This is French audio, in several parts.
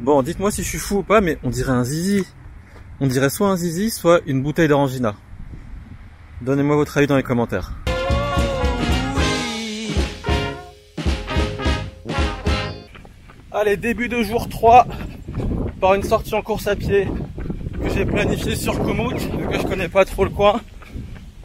Bon, dites-moi si je suis fou ou pas, mais on dirait un zizi. On dirait soit un zizi, soit une bouteille d'orangina. Donnez-moi votre avis dans les commentaires. Allez, début de jour 3, par une sortie en course à pied que j'ai planifiée sur Komoot, vu que je connais pas trop le coin.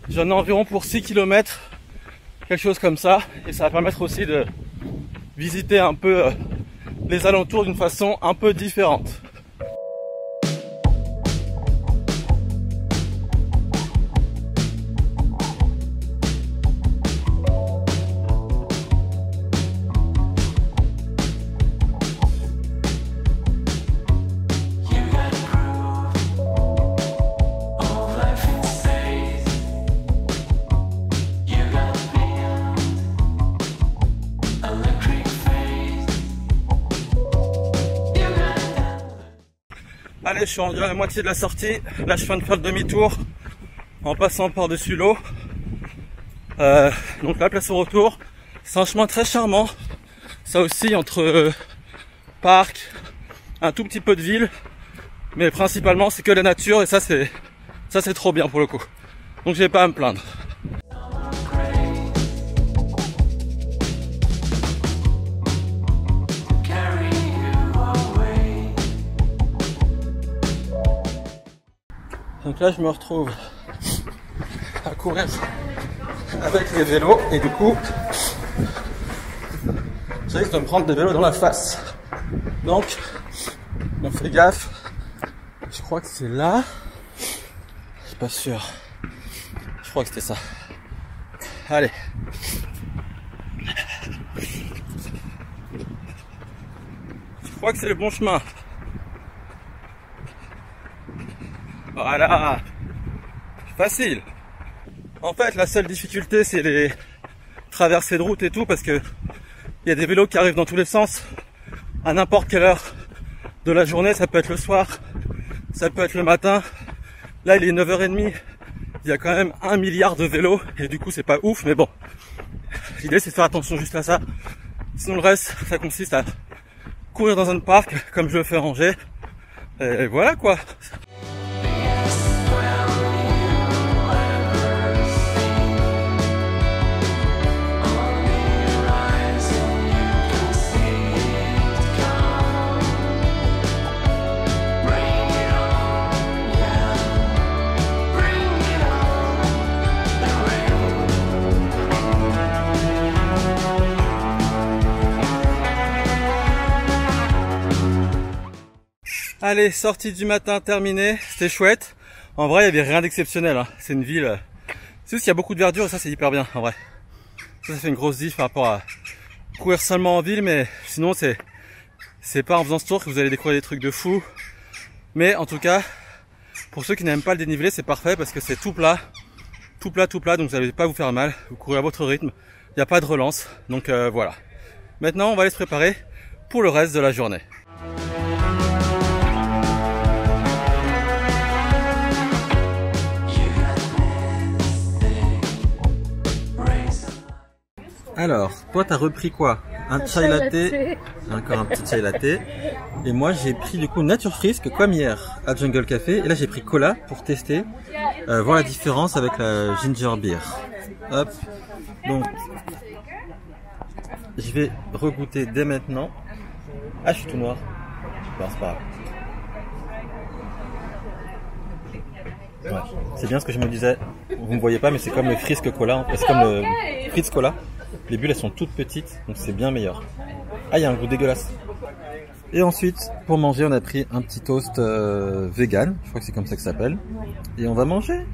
J'en ai environ pour 6 km, quelque chose comme ça, et ça va permettre aussi de visiter un peu les alentours d'une façon un peu différente. Allez, je suis rendu à la moitié de la sortie. Là, je viens de faire le demi-tour en passant par-dessus l'eau. Donc la place au retour, c'est un chemin très charmant. Ça aussi entre parc, un tout petit peu de ville, mais principalement c'est que la nature et ça c'est trop bien pour le coup. Donc j'ai pas à me plaindre. Donc là je me retrouve à courir avec les vélos et du coup je risque de me prendre des vélos dans la face. Donc on fait gaffe. Je crois que c'est là. Je suis pas sûr. Je crois que c'était ça. Allez. Je crois que c'est le bon chemin. Voilà, facile. En fait, la seule difficulté, c'est les traversées de route et tout, parce que il y a des vélos qui arrivent dans tous les sens, à n'importe quelle heure de la journée. Ça peut être le soir, ça peut être le matin. Là, il est 9h30. Il y a quand même 1 milliard de vélos, et du coup, c'est pas ouf, mais bon. L'idée, c'est de faire attention juste à ça. Sinon, le reste, ça consiste à courir dans un parc, comme je le fais à Angers. Et voilà, quoi. Allez, sortie du matin terminée, c'était chouette. En vrai, il n'y avait rien d'exceptionnel, hein. C'est une ville... C'est juste qu'il y a beaucoup de verdure et ça, c'est hyper bien, en vrai. Ça fait une grosse diff par rapport à courir seulement en ville, mais sinon, c'est pas en faisant ce tour que vous allez découvrir des trucs de fou. Mais en tout cas, pour ceux qui n'aiment pas le dénivelé, c'est parfait parce que c'est tout plat, donc vous n'allez pas vous faire mal. Vous courez à votre rythme, il n'y a pas de relance, donc voilà. Maintenant, on va aller se préparer pour le reste de la journée. Alors, toi t'as repris quoi? Un chai latte, encore un petit chai latte. Et moi j'ai pris du coup Nature Frisk comme hier à Jungle Café. Et là j'ai pris cola pour tester, voir la différence avec la ginger beer. Hop, donc je vais regoûter dès maintenant. Ah, je suis tout noir. Bon, c'est pas grave. Ouais, c'est bien ce que je me disais. Vous me voyez pas, mais c'est comme le Frisk Cola, c'est comme le Fritz Cola. Les bulles elles sont toutes petites, donc c'est bien meilleur. Ah, il y a un goût dégueulasse. Et ensuite, pour manger, on a pris un petit toast vegan. Je crois que c'est comme ça que ça s'appelle. Et on va manger.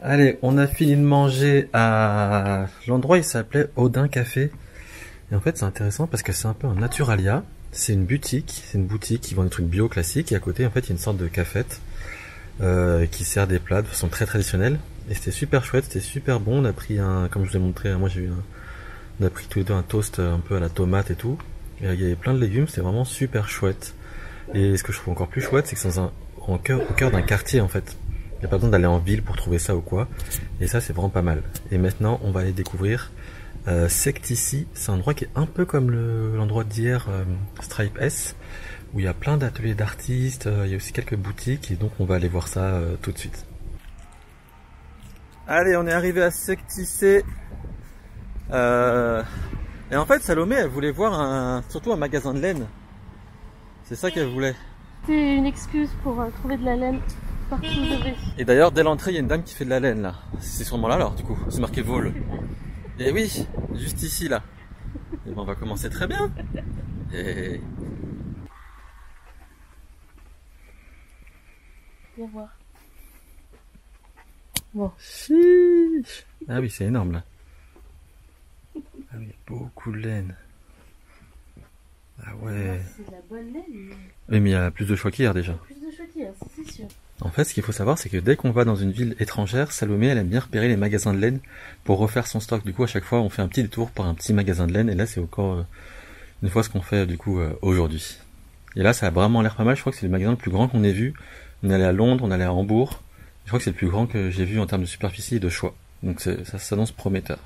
Allez, on a fini de manger à l'endroit, il s'appelait Odin Café. Et en fait, c'est intéressant parce que c'est un peu un Naturalia. C'est une boutique qui vend des trucs bio classiques. Et à côté, en fait, il y a une sorte de cafette qui sert des plats de façon très traditionnelle. Et c'était super chouette, c'était super bon. On a pris un, comme je vous ai montré, moi j'ai eu on a pris tous les deux un toast un peu à la tomate et tout. Et il y avait plein de légumes, c'était vraiment super chouette. Et ce que je trouve encore plus chouette, c'est que c'est au cœur d'un quartier en fait. Il n'y a pas besoin d'aller en ville pour trouver ça ou quoi. Et ça, c'est vraiment pas mal. Et maintenant, on va aller découvrir Sectici, c'est un endroit qui est un peu comme l'endroit d'hier, Stripe S, où il y a plein d'ateliers d'artistes, il y a aussi quelques boutiques, et donc on va aller voir ça tout de suite. Allez, on est arrivé à Sectici. Et en fait, Salomé, elle voulait voir surtout un magasin de laine. C'est ça qu'elle voulait. C'est une excuse pour trouver de la laine partout où je vais. Et d'ailleurs, dès l'entrée, il y a une dame qui fait de la laine là. C'est sûrement là alors, du coup. C'est marqué Vol. Et oui, juste ici là. Et ben, on va commencer très bien. Et... Viens voir. Bon. Chiche. Ah oui, c'est énorme là. Ah oui, beaucoup de laine. Ah ouais. C'est de la bonne laine. Oui, mais il y a plus de choix qu'hier déjà. Plus de choix qu'hier, c'est sûr. En fait, ce qu'il faut savoir, c'est que dès qu'on va dans une ville étrangère, Salomé, elle aime bien repérer les magasins de laine pour refaire son stock. Du coup, à chaque fois, on fait un petit détour par un petit magasin de laine. Et là, c'est encore une fois ce qu'on fait du coup aujourd'hui. Et là, ça a vraiment l'air pas mal. Je crois que c'est le magasin le plus grand qu'on ait vu. On est allé à Londres, on est allé à Hambourg. Je crois que c'est le plus grand que j'ai vu en termes de superficie et de choix. Donc ça s'annonce prometteur.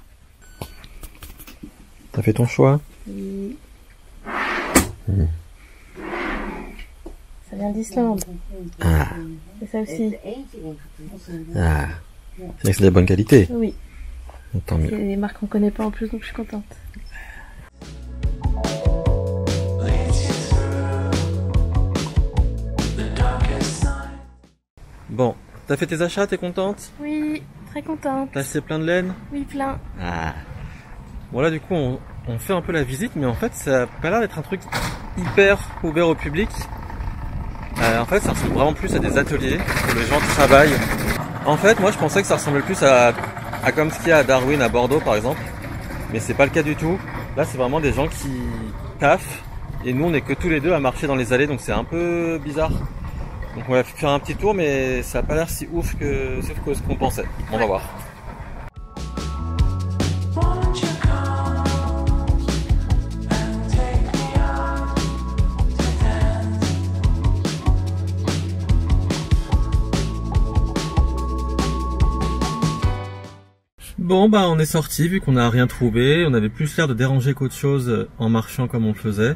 T'as fait ton choix? Oui. Ça vient d'Islande. Ah. Et ça aussi. Ah. C'est que c'est de la bonne qualité. Oui. Tant mieux. C'est des marques qu'on connaît pas en plus, donc je suis contente. Bon, t'as fait tes achats, t'es contente? Oui, très contente. T'as acheté plein de laine? Oui, plein. Ah. Bon là du coup on fait un peu la visite, mais en fait ça a pas l'air d'être un truc hyper ouvert au public. En fait ça ressemble vraiment plus à des ateliers où les gens travaillent. En fait moi je pensais que ça ressemblait plus à comme ce qu'il y a à Darwin, à Bordeaux par exemple. Mais c'est pas le cas du tout. Là c'est vraiment des gens qui taffent. Et nous on est que tous les deux à marcher dans les allées, donc c'est un peu bizarre. Donc on va faire un petit tour, mais ça a pas l'air si ouf que ce qu'on pensait. On va voir. Bon bah on est sorti vu qu'on n'a rien trouvé, on avait plus l'air de déranger qu'autre chose en marchant comme on le faisait.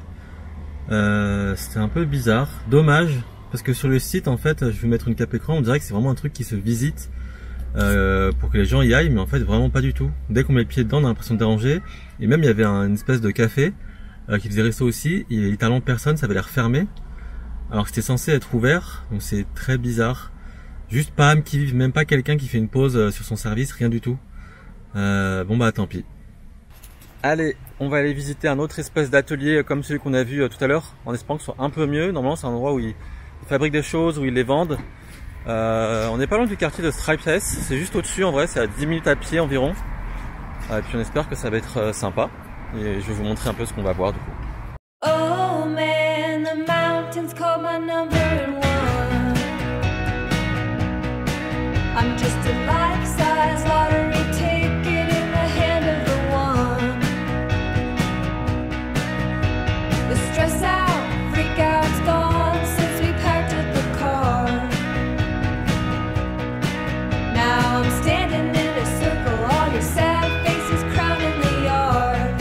C'était un peu bizarre, dommage, parce que sur le site en fait, je vais vous mettre une cape écran, on dirait que c'est vraiment un truc qui se visite pour que les gens y aillent, mais en fait vraiment pas du tout. Dès qu'on met le pied dedans on a l'impression de déranger, et même il y avait une espèce de café qui faisait resto aussi, il y avait littéralement personne, ça avait l'air fermé, alors que c'était censé être ouvert, donc c'est très bizarre. Juste Pam qui vive, même pas quelqu'un qui fait une pause sur son service, rien du tout. Bon bah tant pis. Allez, on va aller visiter un autre espèce d'atelier comme celui qu'on a vu tout à l'heure, en espérant que ce soit un peu mieux. Normalement c'est un endroit où ils fabriquent des choses, où ils les vendent. On n'est pas loin du quartier de Stripes S, c'est juste au-dessus en vrai, c'est à 10 minutes à pied environ. Et puis on espère que ça va être sympa. Et je vais vous montrer un peu ce qu'on va voir du coup. Oh man, the mountains call my number one. I'm just a life-size lottery ticket in the hand of the one. The stress out, freak out's gone since we packed up the car. Now I'm standing in a circle, all your sad faces crowding the yard.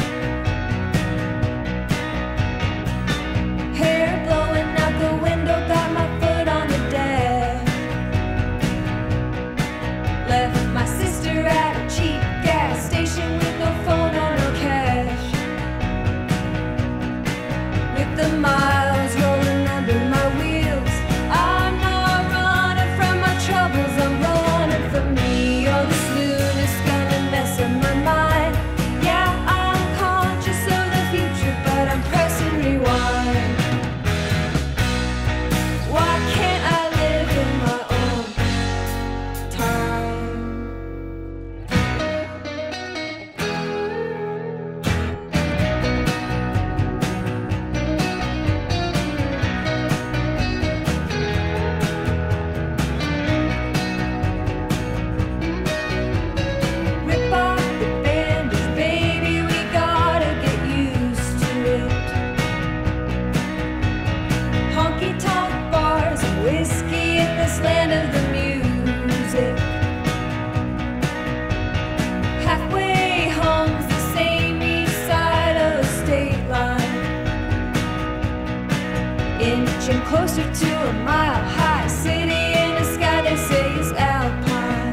inching closer to a mile-high city in a sky they say is alpine.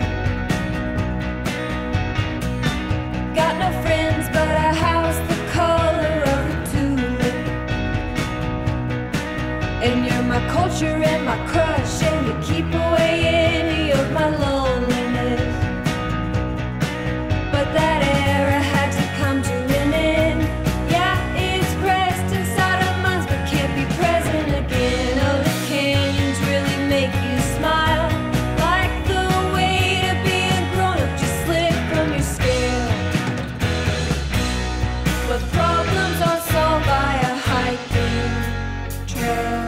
Got no friends, but a house the color of a tulip. And you're my culture and my crush, and you keep away any of my loneliness. But that era had to come to an end. Yeah, it's pressed inside our minds, but can't be present again. Oh, the canyons really make you smile, like the weight of being grown up just slipped from your scale. But problems aren't solved by a hiking trail.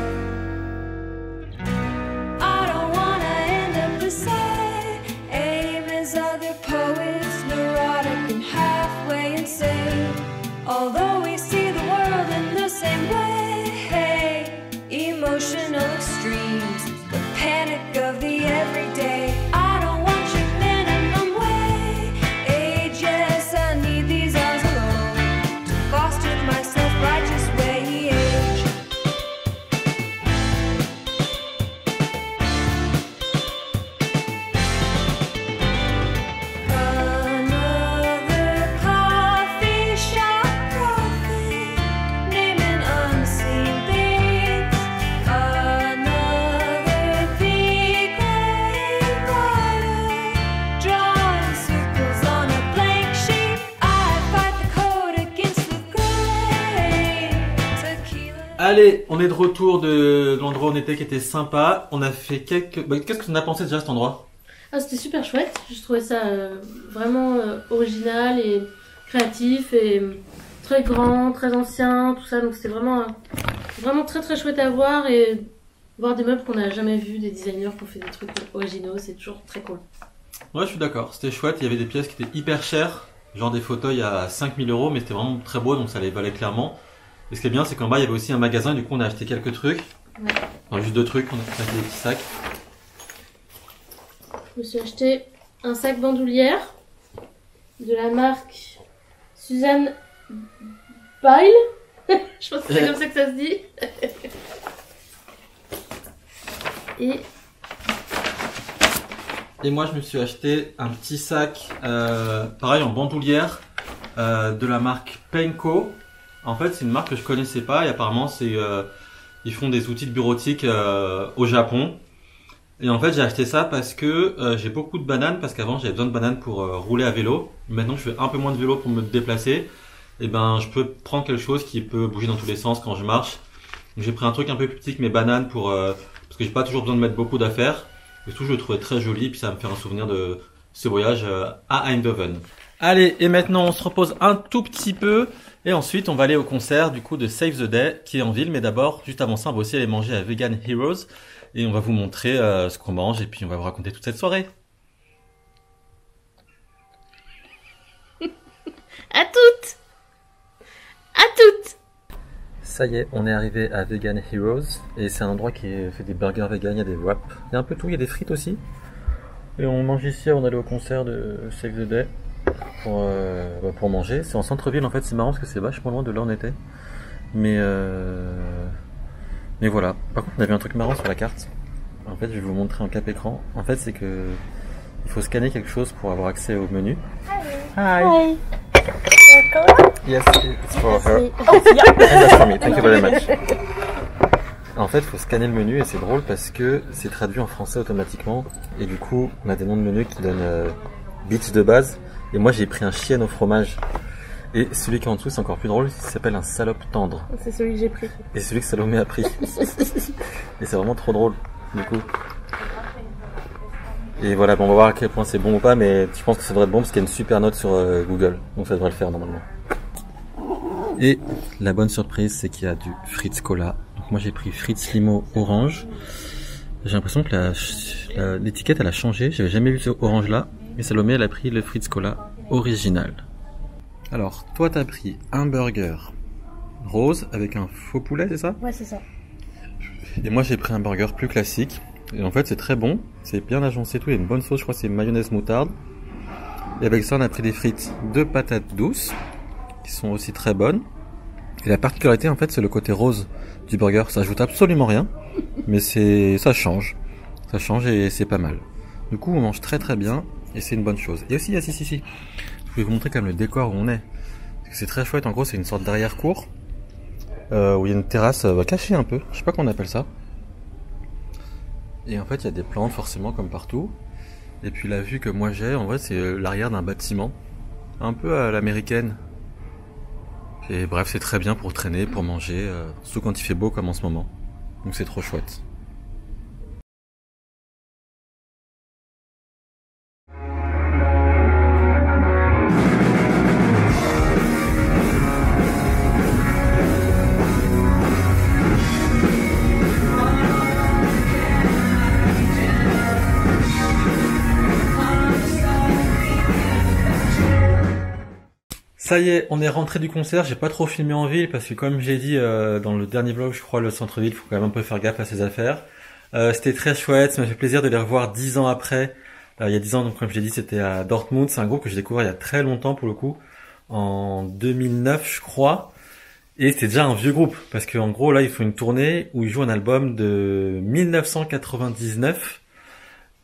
I don't wanna end up the same as other poets, neurotic and halfway insane. Although we see the world in the same way, emotional extremes, the panic of the everyday. I don't want your minimum wage, yes, I need these hours alone to foster my self-righteous wage. Another coffee shop prophet, naming unseen things. Another big grave writer, drawing circles on a blank sheet. I fight the code against the grain. Tequila. Allez, on est de retour de l'endroit où on était qui était sympa. On a fait quelques... qu'est-ce que tu en as pensé déjà cet endroit? Ah, c'était super chouette. Je trouvais ça vraiment original et créatif et très grand, très ancien, tout ça. Donc c'était vraiment, vraiment très très chouette à voir et voir des meubles qu'on n'a jamais vus, des designers qui ont fait des trucs originaux, c'est toujours très cool. Ouais, je suis d'accord, c'était chouette. Il y avait des pièces qui étaient hyper chères, genre des fauteuils à 5000 €, mais c'était vraiment très beau, donc ça les valait clairement. Et ce qui est bien, c'est qu'en bas, il y avait aussi un magasin, et du coup, on a acheté quelques trucs. Ouais. Enfin, juste 2 trucs, on a acheté des petits sacs. Je me suis acheté un sac bandoulière de la marque Suzanne Bile. Je pense que c'est comme ça que ça se dit. Et moi, je me suis acheté un petit sac, pareil, en bandoulière, de la marque Penco. En fait, c'est une marque que je connaissais pas et apparemment, ils font des outils de bureautique au Japon. Et en fait, j'ai acheté ça parce que j'ai beaucoup de bananes, parce qu'avant, j'avais besoin de bananes pour rouler à vélo. Maintenant, je fais un peu moins de vélo pour me déplacer. Et ben, je peux prendre quelque chose qui peut bouger dans tous les sens quand je marche. Donc, j'ai pris un truc un peu plus petit que mes bananes parce que j'ai pas toujours besoin de mettre beaucoup d'affaires. Et surtout, je le trouvais très joli, puis ça va me faire un souvenir de ce voyage à Eindhoven. Allez, et maintenant, on se repose un tout petit peu. Et ensuite, on va aller au concert du coup de Save the Day qui est en ville. Mais d'abord, juste avant ça, on va aussi aller manger à Vegan Heroes. Et on va vous montrer ce qu'on mange et puis on va vous raconter toute cette soirée. À toutes! À toutes! Ça y est, on est arrivé à Vegan Heroes. Et c'est un endroit qui fait des burgers vegan, il y a des wraps. Il y a un peu tout, il y a des frites aussi. Et on mange ici avant d'aller au concert de Save the Day pour manger. C'est en centre-ville en fait, c'est marrant parce que c'est vachement loin de là où on était. Mais voilà. Par contre, on a vu un truc marrant sur la carte. En fait, je vais vous montrer en cap écran. En fait, c'est que il faut scanner quelque chose pour avoir accès au menu. Hi. Hi. Yes, it's for her. And that's for me. Thank you very much. En fait, il faut scanner le menu et c'est drôle parce que c'est traduit en français automatiquement. Et du coup, on a des noms de menus qui donnent beats de base. Et moi, j'ai pris un chien au fromage. Et celui qui est en dessous, c'est encore plus drôle, il s'appelle un salope tendre. C'est celui que j'ai pris. Et celui que Salomé a pris. Et c'est vraiment trop drôle, du coup. Et voilà, bon, on va voir à quel point c'est bon ou pas, mais je pense que ça devrait être bon parce qu'il y a une super note sur Google. Donc ça devrait le faire normalement. Et la bonne surprise, c'est qu'il y a du Fritz Cola. Donc moi j'ai pris Fritz Limo Orange. J'ai l'impression que l'étiquette elle a changé, j'avais jamais vu ce orange là. Et Salomé elle a pris le Fritz Cola original. Alors, toi t'as pris un burger rose avec un faux poulet, c'est ça? Ouais, c'est ça. Et moi j'ai pris un burger plus classique. Et en fait c'est très bon, c'est bien agencé tout, il y a une bonne sauce, je crois que c'est mayonnaise moutarde. Et avec ça on a pris des frites de patates douces, qui sont aussi très bonnes. Et la particularité en fait c'est le côté rose petit burger. Ça ajoute absolument rien, mais ça change. Ça change et c'est pas mal. Du coup, on mange très très bien et c'est une bonne chose. Et aussi, si. Je vais vous montrer quand même le décor où on est. C'est très chouette. En gros, c'est une sorte d'arrière-cour où il y a une terrasse cachée un peu. Je sais pas comment on appelle ça. Et en fait, il y a des plantes forcément comme partout. Et puis la vue que moi j'ai, en vrai, c'est l'arrière d'un bâtiment. Un peu à l'américaine. Et bref, c'est très bien pour traîner, pour manger, surtout quand il fait beau comme en ce moment. Donc c'est trop chouette. Ça y est, on est rentré du concert. J'ai pas trop filmé en ville parce que comme j'ai dit dans le dernier vlog, je crois, le centre-ville, faut quand même un peu faire gaffe à ses affaires. C'était très chouette, ça m'a fait plaisir de les revoir 10 ans après. Il y a 10 ans, donc comme je l'ai dit, c'était à Dortmund. C'est un groupe que j'ai découvert il y a très longtemps pour le coup, en 2009 je crois. Et c'était déjà un vieux groupe parce qu'en gros là, ils font une tournée où ils jouent un album de 1999.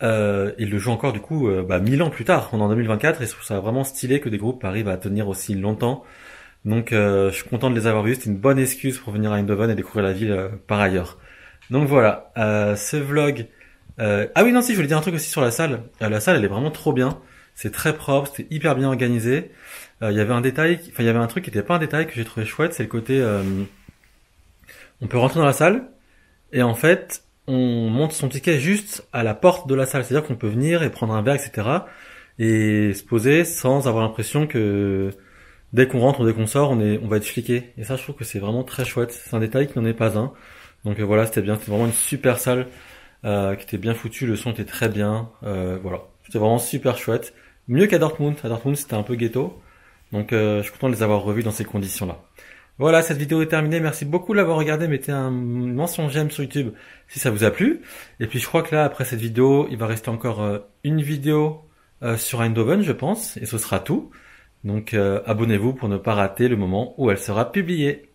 Il le joue encore du coup 1000 ans plus tard, on est en 2024 et je trouve ça vraiment stylé que des groupes arrivent à tenir aussi longtemps. Donc je suis content de les avoir vus, c'est une bonne excuse pour venir à Eindhoven et découvrir la ville par ailleurs. Donc voilà, ce vlog... Ah oui non si, je voulais dire un truc aussi sur la salle. La salle elle est vraiment trop bien, c'est très propre, c'était hyper bien organisé. Il y avait un détail, enfin il y avait un truc qui était pas un détail que j'ai trouvé chouette, c'est le côté... on peut rentrer dans la salle et en fait... on monte son ticket juste à la porte de la salle. C'est-à-dire qu'on peut venir et prendre un verre, etc. et se poser sans avoir l'impression que dès qu'on rentre ou dès qu'on sort, on va être fliqué. Et ça, je trouve que c'est vraiment très chouette. C'est un détail qui n'en est pas un. Donc voilà, c'était bien. C'était vraiment une super salle qui était bien foutue. Le son était très bien. Voilà, c'était vraiment super chouette. Mieux qu'à Dortmund. À Dortmund, c'était un peu ghetto. Donc je suis content de les avoir revus dans ces conditions-là. Voilà, cette vidéo est terminée. Merci beaucoup de l'avoir regardée. Mettez un mention j'aime sur YouTube si ça vous a plu. Et puis je crois que là, après cette vidéo, il va rester encore une vidéo sur Eindhoven, je pense. Et ce sera tout. Donc abonnez-vous pour ne pas rater le moment où elle sera publiée.